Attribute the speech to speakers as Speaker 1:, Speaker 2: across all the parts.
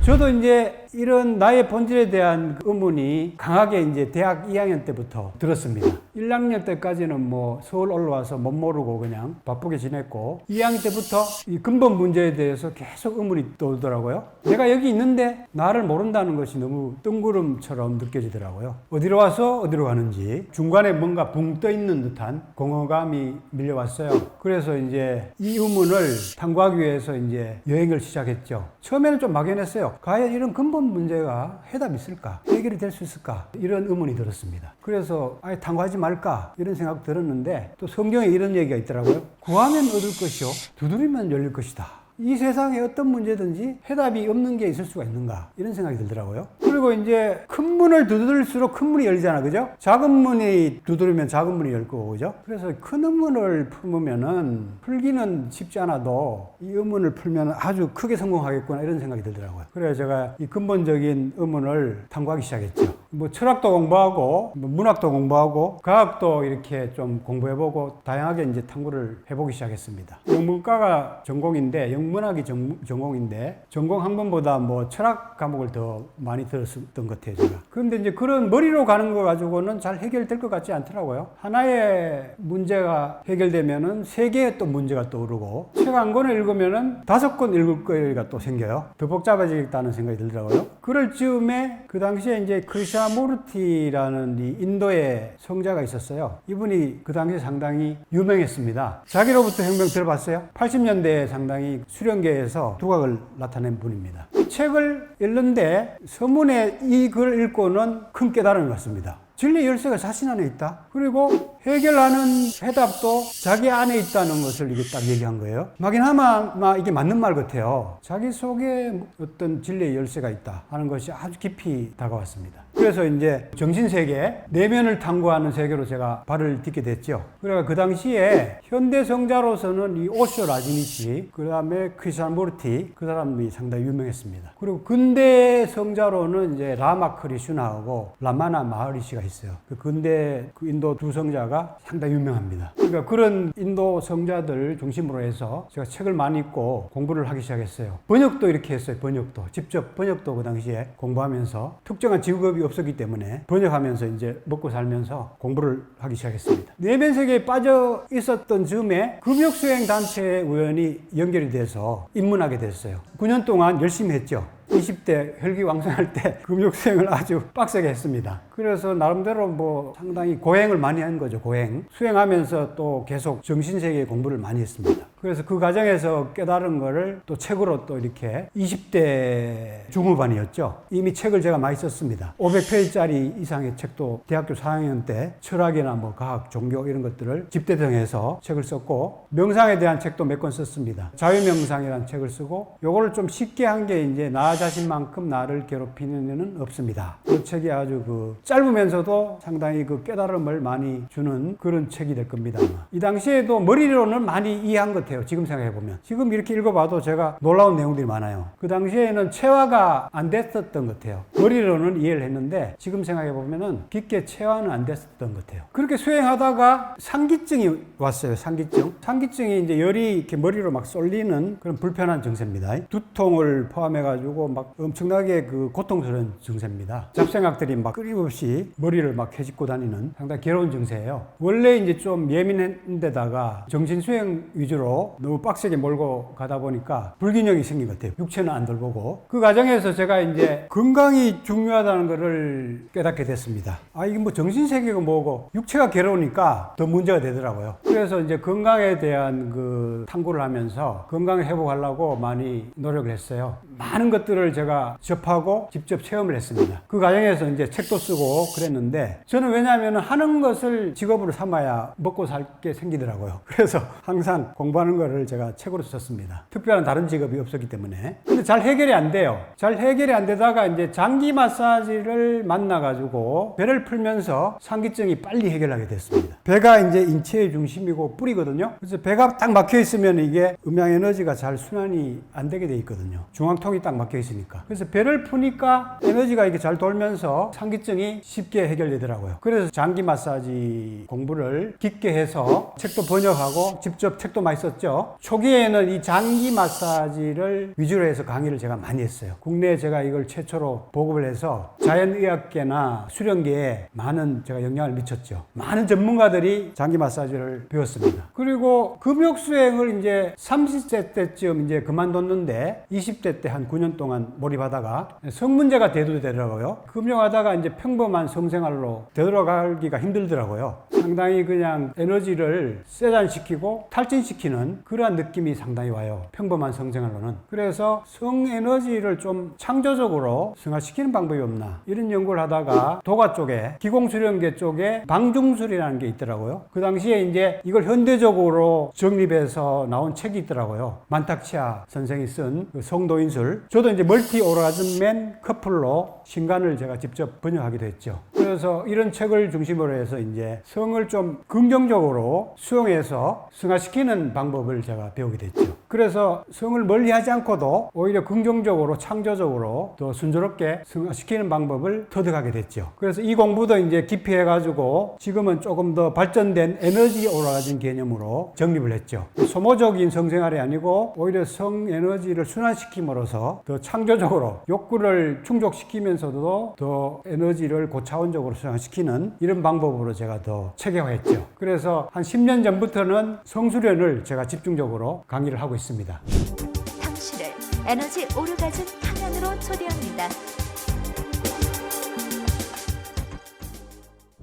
Speaker 1: 저도 이제 이런 나의 본질에 대한 의문이 강하게 이제 대학 2학년 때부터 들었습니다. 1학년 때까지는 뭐 서울 올라와서 못 모르고 그냥 바쁘게 지냈고 2학년 때부터 이 근본 문제에 대해서 계속 의문이 떠오르더라고요. 내가 여기 있는데 나를 모른다는 것이 너무 뜬구름처럼 느껴지더라고요. 어디로 와서 어디로 가는지 중간에 뭔가 붕 떠 있는 듯한 공허감이 밀려왔어요. 그래서 이제 이 의문을 탐구하기 위해서 이제 여행을 시작했죠. 처음에는 좀 막연했어요. 과연 이런 근본 문제가 해답이 있을까? 해결이 될 수 있을까? 이런 의문이 들었습니다. 그래서 아예 탐구하지 말까? 이런 생각 들었는데 또 성경에 이런 얘기가 있더라고요. 구하면 얻을 것이요 두드리면 열릴 것이다. 이 세상에 어떤 문제든지 해답이 없는 게 있을 수가 있는가 이런 생각이 들더라고요. 그리고 이제 큰 문을 두드릴수록 큰 문이 열리잖아, 그죠? 작은 문이 두드리면 작은 문이 열 거고, 그죠? 그래서 큰 의문을 풀면은 풀기는 쉽지 않아도 이 의문을 풀면 아주 크게 성공하겠구나 이런 생각이 들더라고요. 그래서 제가 이 근본적인 의문을 탐구하기 시작했죠. 뭐 철학도 공부하고 뭐 문학도 공부하고 과학도 이렇게 좀 공부해보고 다양하게 이제 탐구를 해보기 시작했습니다. 영문과가 전공인데 영문학이 전공인데 전공 학문보다 뭐 철학 과목을 더 많이 들었던 것 같아요, 제가. 그런데 이제 그런 머리로 가는 거 가지고는 잘 해결될 것 같지 않더라고요. 하나의 문제가 해결되면은 세 개의 또 문제가 떠오르고 책 한 권을 읽으면은 5권 읽을 거리가 또 생겨요. 더 복잡해지겠다는 생각이 들더라고요. 그럴 즈음에 그 당시에 이제 크리샤무르티라는 이 인도의 성자가 있었어요. 이분이 그 당시에 상당히 유명했습니다. 자기로부터 혁명 들어봤어요? 80년대에 상당히 수련계에서 두각을 나타낸 분입니다. 책을 읽는데 서문에 이 글을 읽고는 큰 깨달음을 받습니다. 진리의 열쇠가 자신 안에 있다. 그리고 해결하는 해답도 자기 안에 있다는 것을 이게 딱 얘기한 거예요. 막연하면 이게 맞는 말 같아요. 자기 속에 어떤 진리의 열쇠가 있다 하는 것이 아주 깊이 다가왔습니다. 그래서 이제 정신세계, 내면을 탐구하는 세계로 제가 발을 딛게 됐죠. 그래서 그 당시에 현대 성자로서는 이 오쇼 라지니치, 그 다음에 크리샤무르티, 그 사람이 상당히 유명했습니다. 그리고 근대 성자로는 이제 라마 크리슈나하고 라마나 마하리시가 있어요. 그 근대 그 인도 두 성자가 상당히 유명합니다. 그러니까 그런 인도 성자들 중심으로 해서 제가 책을 많이 읽고 공부를 하기 시작했어요. 번역도 이렇게 했어요. 번역도. 직접 번역도 그 당시에 공부하면서 특정한 직업이 없었기 때문에 번역하면서 이제 먹고 살면서 공부를 하기 시작했습니다. 내면 세계에 빠져 있었던 즈음에 금욕수행 단체에 우연히 연결이 돼서 입문하게 됐어요. 9년 동안 열심히 했죠. 20대 혈기왕성할 때 금욕수행을 아주 빡세게 했습니다. 그래서 나름대로 뭐 상당히 고행을 많이 한 거죠. 고행. 수행하면서 또 계속 정신세계 공부를 많이 했습니다. 그래서 그 과정에서 깨달은 거를 또 책으로 또 이렇게 20대 중후반이었죠. 이미 책을 제가 많이 썼습니다. 500페이지짜리 이상의 책도 대학교 4학년 때 철학이나 뭐 과학, 종교 이런 것들을 집대성해서 책을 썼고 명상에 대한 책도 몇 권 썼습니다. 자유명상이라는 책을 쓰고 요거를 좀 쉽게 한 게 이제 나 자신만큼 나를 괴롭히는 애는 없습니다. 그 책이 아주 그 짧으면서도 상당히 그 깨달음을 많이 주는 그런 책이 될 겁니다. 이 당시에도 머리로는 많이 이해한 것 같아요. 지금 생각해보면. 지금 이렇게 읽어봐도 제가 놀라운 내용들이 많아요. 그 당시에는 체화가 안 됐었던 것 같아요. 머리로는 이해를 했는데 지금 생각해보면 깊게 체화는 안 됐었던 것 같아요. 그렇게 수행하다가 상기증이 왔어요. 상기증이 이제 열이 이렇게 머리로 막 쏠리는 그런 불편한 증세입니다. 두통을 포함해가지고 막 엄청나게 그 고통스러운 증세입니다. 잡생각들이 막 끊임없이 머리를 막 헤집고 다니는 상당히 괴로운 증세예요. 원래 이제 좀 예민한데다가 정신수행 위주로 너무 빡세게 몰고 가다 보니까 불균형이 생긴 것 같아요. 육체는 안 돌보고. 그 과정에서 제가 이제 건강이 중요하다는 것을 깨닫게 됐습니다. 이게 뭐 정신세계가 뭐고 육체가 괴로우니까 더 문제가 되더라고요. 그래서 이제 건강에 대한 그 탐구를 하면서 건강을 회복하려고 많이 노력을 했어요. 많은 것들을 제가 접하고 직접 체험을 했습니다. 그 과정에서 이제 책도 쓰고 그랬는데 저는 왜냐하면 하는 것을 직업으로 삼아야 먹고 살 게 생기더라고요. 그래서 항상 공부하는 거를 제가 책으로 썼습니다. 특별한 다른 직업이 없었기 때문에. 근데 잘 해결이 안 돼요. 잘 해결이 안 되다가 이제 장기 마사지를 만나가지고 배를 풀면서 상기증이 빨리 해결하게 됐습니다. 배가 이제 인체의 중심이고 뿌리거든요. 그래서 배가 딱 막혀 있으면 이게 음양 에너지가 잘 순환이 안 되게 돼 있거든요. 중앙통 통이 딱 막혀 있으니까. 그래서 배를 푸니까 에너지가 이렇게 잘 돌면서 상기증이 쉽게 해결되더라고요. 그래서 장기 마사지 공부를 깊게 해서 책도 번역하고 직접 책도 많이 썼죠. 초기에는 이 장기 마사지를 위주로 해서 강의를 제가 많이 했어요. 국내에 제가 이걸 최초로 보급을 해서 자연의학계나 수련계에 많은 제가 영향을 미쳤죠. 많은 전문가들이 장기 마사지를 배웠습니다. 그리고 금욕 수행을 이제 30세 때쯤 이제 그만뒀는데 20대 때 한 9년 동안 몰입하다가 성문제가 대두되더라고요. 금욕하다가 이제 평범한 성생활로 되돌아가기가 힘들더라고요. 상당히 그냥 에너지를 쇠잔시키고 탈진시키는 그러한 느낌이 상당히 와요. 평범한 성생활로는. 그래서 성에너지를 좀 창조적으로 승화시키는 방법이 없나 이런 연구를 하다가 도가 쪽에 기공수련계 쪽에 방중술이라는 게 있더라고요. 그 당시에 이제 이걸 현대적으로 정립해서 나온 책이 있더라고요. 만탁치아 선생이 쓴 그 성도인술. 저도 이제 멀티 오르가즘맨 커플로 신간을 제가 직접 번역하기도 했죠. 그래서 이런 책을 중심으로 해서 이제 성을 좀 긍정적으로 수용해서 승화시키는 방법을 제가 배우게 됐죠. 그래서 성을 멀리 하지 않고도 오히려 긍정적으로 창조적으로 더 순조롭게 승화시키는 방법을 터득하게 됐죠. 그래서 이 공부도 이제 깊이 해가지고 지금은 조금 더 발전된 에너지 오르가즘 개념으로 정립을 했죠. 소모적인 성생활이 아니고 오히려 성 에너지를 순환시킴으로써 더 창조적으로 욕구를 충족시키면서도 더 에너지를 고차원적으로 순환시키는 이런 방법으로 제가 더 체계화했죠. 그래서 한 10년 전부터는 성수련을 제가 집중적으로 강의를 하고 있습니다.
Speaker 2: 당신을 에너지 오르가즘 탕양으로 초대합니다.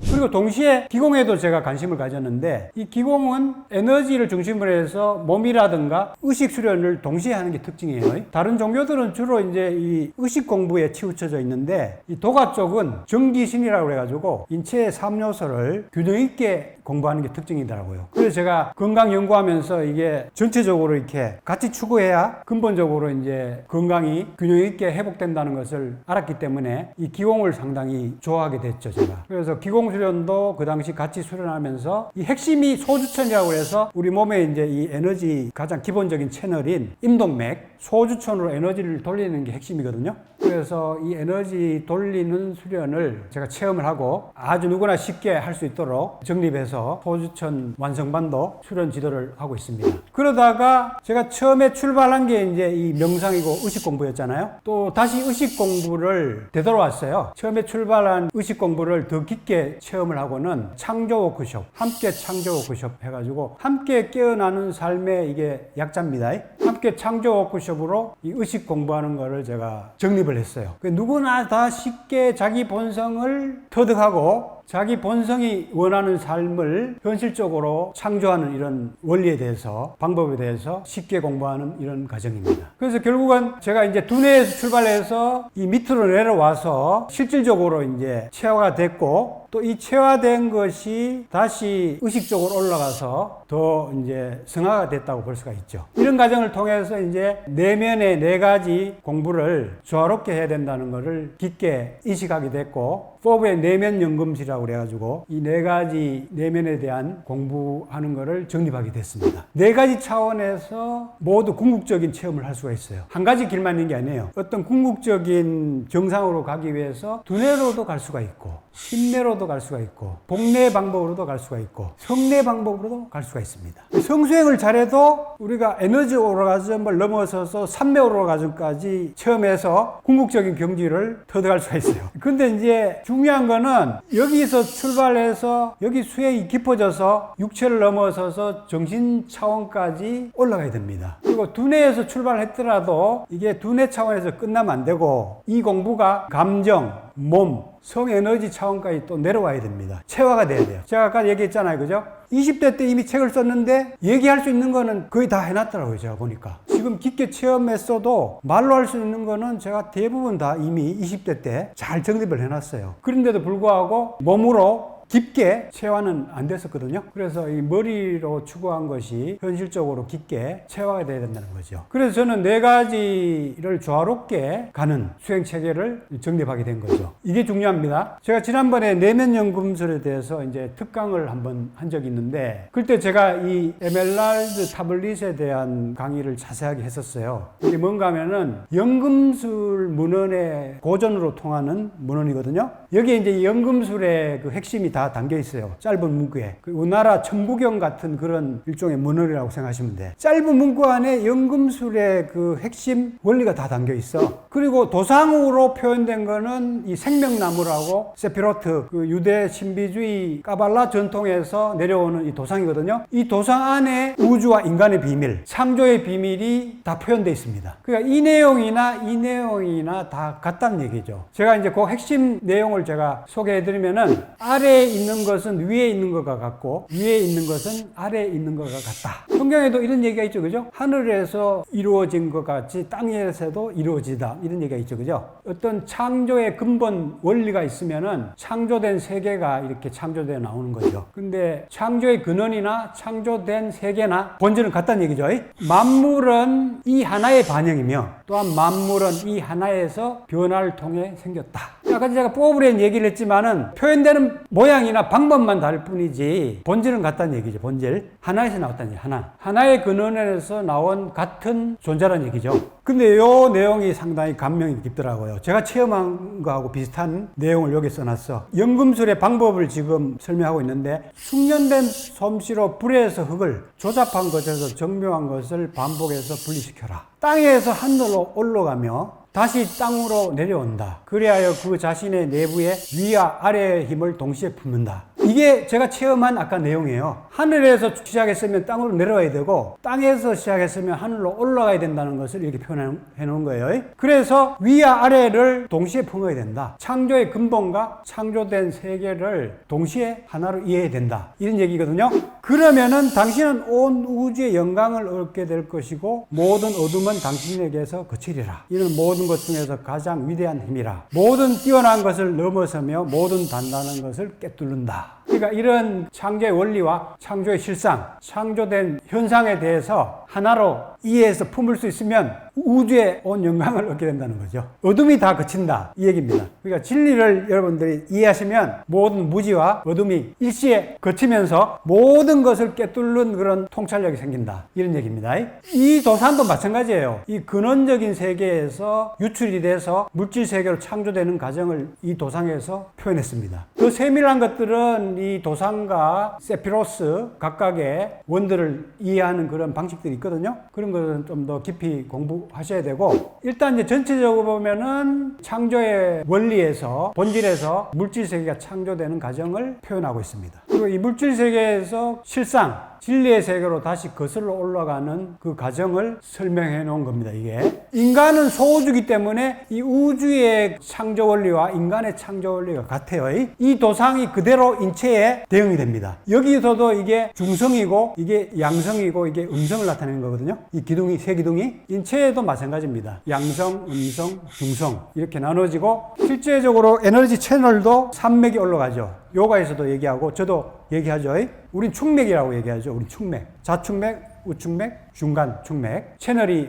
Speaker 1: 그리고 동시에 기공에도 제가 관심을 가졌는데 이 기공은 에너지를 중심으로 해서 몸이라든가 의식 수련을 동시에 하는 게 특징이에요. 다른 종교들은 주로 이제 이 의식 공부에 치우쳐져 있는데 이 도가 쪽은 정기신이라고 해가지고 인체의 3요소를 균형 있게 공부하는 게 특징이더라고요. 그래서 제가 건강 연구하면서 이게 전체적으로 이렇게 같이 추구해야 근본적으로 이제 건강이 균형 있게 회복된다는 것을 알았기 때문에 이 기공을 상당히 좋아하게 됐죠, 제가. 그래서 기공 수련도 그 당시 같이 수련하면서 이 핵심이 소주천이라고 해서 우리 몸에 이제 이 에너지 가장 기본적인 채널인 임동맥, 소주천으로 에너지를 돌리는 게 핵심이거든요. 그래서 이 에너지 돌리는 수련을 제가 체험을 하고 아주 누구나 쉽게 할 수 있도록 정립해서 소주천 완성반도 수련 지도를 하고 있습니다. 그러다가 제가 처음에 출발한 게 이제 이 명상이고 의식 공부였잖아요. 또 다시 의식 공부를 되돌아왔어요. 처음에 출발한 의식 공부를 더 깊게 체험을 하고는 창조 워크숍, 함께 창조 워크숍 해가지고 함께 깨어나는 삶의 이게 약자입니다. 함께 창조 워크숍으로 이 의식 공부하는 거를 제가 정립을 했어요. 누구나 다 쉽게 자기 본성을 터득하고 자기 본성이 원하는 삶을 현실적으로 창조하는 이런 원리에 대해서, 방법에 대해서 쉽게 공부하는 이런 과정입니다. 그래서 결국은 제가 이제 두뇌에서 출발해서 이 밑으로 내려와서 실질적으로 이제 체화가 됐고, 또 이 체화된 것이 다시 의식적으로 올라가서 더 이제 성화가 됐다고 볼 수가 있죠. 이런 과정을 통해서 이제 내면의 4가지 공부를 조화롭게 해야 된다는 것을 깊게 인식하게 됐고, 포브의 내면 연금술이라고 그래가지고 이 4가지 내면에 대한 공부하는 것을 정립하게 됐습니다. 4가지 차원에서 모두 궁극적인 체험을 할 수가 있어요. 한 가지 길만 있는 게 아니에요. 어떤 궁극적인 정상으로 가기 위해서 두뇌로도 갈 수가 있고, 심뇌로도 갈 수가 있고, 복뇌 방법으로도 갈 수가 있고, 성뇌 방법으로도 갈 수가 있습니다. 성수행을 잘해도 우리가 에너지 오르가즘을 넘어서서 삼매 오르가즘까지 체험해서 궁극적인 경지를 터득할 수가 있어요. 근데 이제 중요한 거는 여기서 출발해서 여기 수행이 깊어져서 육체를 넘어서서 정신 차원까지 올라가야 됩니다. 그리고 두뇌에서 출발했더라도 이게 두뇌 차원에서 끝나면 안 되고 이 공부가 감정, 몸, 성에너지 차원까지 또 내려와야 됩니다. 체화가 돼야 돼요. 제가 아까 얘기했잖아요. 그죠? 20대 때 이미 책을 썼는데 얘기할 수 있는 거는 거의 다 해놨더라고요. 제가 보니까. 지금 깊게 체험했어도 말로 할 수 있는 거는 제가 대부분 다 이미 20대 때 잘 정립을 해놨어요. 그런데도 불구하고 몸으로 깊게 체화는 안 됐었거든요. 그래서 이 머리로 추구한 것이 현실적으로 깊게 체화가 돼야 된다는 거죠. 그래서 저는 4가지를 조화롭게 가는 수행 체계를 정립하게 된 거죠. 이게 중요합니다. 제가 지난번에 내면 연금술에 대해서 이제 특강을 한번 한 적이 있는데, 그때 제가 이 에메랄드 타블릿에 대한 강의를 자세하게 했었어요. 이게 뭔가 하면은 연금술 문헌의 고전으로 통하는 문헌이거든요. 여기에 이제 연금술의 그 핵심이 다 담겨 있어요. 짧은 문구에. 그 우리나라 천부경 같은 그런 일종의 문헌이라고 생각하시면 돼. 짧은 문구 안에 연금술의 그 핵심 원리가 다 담겨 있어. 그리고 도상으로 표현된 거는 이 생명나무라고 세피로트, 그 유대 신비주의 까발라 전통에서 내려오는 이 도상이거든요. 이 도상 안에 우주와 인간의 비밀, 창조의 비밀이 다 표현되어 있습니다. 그러니까 이 내용이나 다 같다는 얘기죠. 제가 이제 그 핵심 내용을 제가 소개해드리면은, 아래에 있는 것은 위에 있는 것과 같고 위에 있는 것은 아래에 있는 것과 같다. 성경에도 이런 얘기가 있죠, 그죠? 하늘에서 이루어진 것 같이 땅에서도 이루어지다, 이런 얘기가 있죠, 그죠? 어떤 창조의 근본 원리가 있으면은 창조된 세계가 이렇게 창조되어 나오는 거죠. 근데 창조의 근원이나 창조된 세계나 본질은 같다는 얘기죠. 만물은 이 하나의 반영이며, 또한 만물은 이 하나에서 변화를 통해 생겼다. 아까 제가 포브레인 얘기를 했지만은 표현되는 모양이나 방법만 다를 뿐이지 본질은 같다는 얘기죠. 본질. 하나에서 나왔다는 얘기. 하나의 근원에서 나온 같은 존재라는 얘기죠. 근데 요 내용이 상당히 감명이 깊더라고요. 제가 체험한 거하고 비슷한 내용을 여기 써놨어. 연금술의 방법을 지금 설명하고 있는데, 숙련된 솜씨로 불에서 흙을, 조잡한 것에서 정묘한 것을 반복해서 분리시켜라. 땅에서 하늘로 올라가며 다시 땅으로 내려온다. 그리하여 그 자신의 내부에 위와 아래의 힘을 동시에 품는다. 이게 제가 체험한 아까 내용이에요. 하늘에서 시작했으면 땅으로 내려와야 되고, 땅에서 시작했으면 하늘로 올라가야 된다는 것을 이렇게 표현해 놓은 거예요. 그래서 위와 아래를 동시에 품어야 된다. 창조의 근본과 창조된 세계를 동시에 하나로 이해해야 된다. 이런 얘기거든요. 그러면은 당신은 온 우주의 영광을 얻게 될 것이고, 모든 어둠은 당신에게서 그치리라. 이는 모든 것 중에서 가장 위대한 힘이라. 모든 뛰어난 것을 넘어서며 모든 단단한 것을 꿰뚫는다. 그러니까 이런 창조의 원리와 창조의 실상, 창조된 현상에 대해서 하나로 이해해서 품을 수 있으면 우주의 온 영광을 얻게 된다는 거죠. 어둠이 다 그친다, 이 얘기입니다. 그러니까 진리를 여러분들이 이해하시면 모든 무지와 어둠이 일시에 거치면서 모든 것을 꿰뚫는 그런 통찰력이 생긴다, 이런 얘기입니다. 이 도산도 마찬가지예요. 이 근원적인 세계에서 유출이 돼서 물질 세계로 창조되는 과정을 이 도상에서 표현했습니다. 그 세밀한 것들은 이 도상과 세피로스 각각의 원들을 이해하는 그런 방식들이 있거든요. 그런 것은 좀 더 깊이 공부하셔야 되고, 일단 이제 전체적으로 보면은 창조의 원리에서, 본질에서 물질 세계가 창조되는 과정을 표현하고 있습니다. 그리고 이 물질 세계에서 실상, 진리의 세계로 다시 거슬러 올라가는 그 과정을 설명해 놓은 겁니다. 이게 인간은 소우주기 때문에 이 우주의 창조 원리와 인간의 창조 원리가 같아요. 이 도상이 그대로 인체에 대응이 됩니다. 여기서도 이게 중성이고 이게 양성이고 이게 음성을 나타내는 거거든요. 이 기둥이, 세 기둥이 인체에도 마찬가지입니다. 양성, 음성, 중성 이렇게 나눠지고, 실제적으로 에너지 채널도 산맥이 올라가죠. 요가에서도 얘기하고 저도 얘기하죠. 우린 축맥이라고 얘기하죠. 우린 축맥. 좌축맥, 우축맥, 중간 축맥.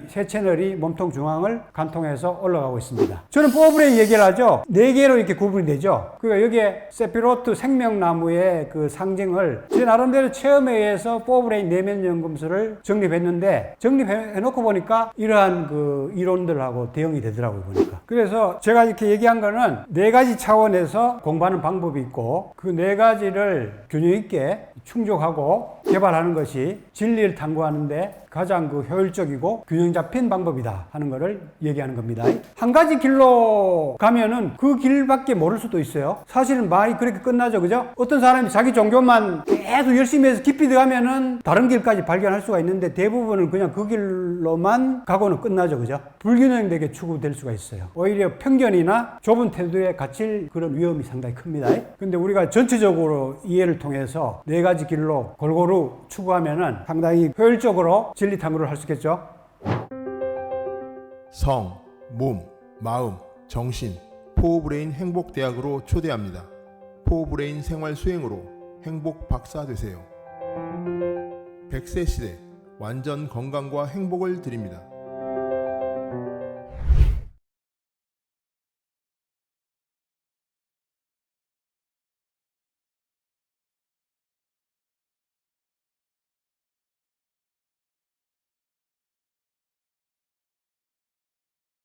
Speaker 1: 세 채널이 몸통 중앙을 관통해서 올라가고 있습니다. 저는 포브레인 얘기를 하죠. 4개로 이렇게 구분이 되죠. 그러니까 여기에 세피로트 생명나무의 그 상징을 제 나름대로 체험에 의해서 포브레인 내면 연금술을 정립했는데, 정립해놓고 보니까 이러한 그 이론들하고 대응이 되더라고요, 보니까. 그래서 제가 이렇게 얘기한 거는 4가지 차원에서 공부하는 방법이 있고, 그 4가지를 균형 있게 충족하고 개발하는 것이 진리를 탐구하는데 가장 그 효율적이고 균형 잡힌 방법이다 하는 것을 얘기하는 겁니다. 한 가지 길로 가면은 그 길밖에 모를 수도 있어요. 사실은 말이 그렇게 끝나죠, 그죠? 어떤 사람이 자기 종교만 계속 열심히 해서 깊이 들어가면은 다른 길까지 발견할 수가 있는데, 대부분은 그냥 그 길로만 가고는 끝나죠, 그죠? 불균형되게 추구될 수가 있어요. 오히려 편견이나 좁은 태도에 갇힐 그런 위험이 상당히 큽니다. 근데 우리가 전체적으로 이해를 통해서 4가지 길로 골고루 추구하면은 상당히 효율적으로 진리 탐구를 할 수 있겠죠.
Speaker 3: 성, 몸, 마음, 정신, 포브레인 행복대학으로 초대합니다. 포브레인 생활 수행으로 행복 박사 되세요. 100세 시대 완전 건강과 행복을 드립니다.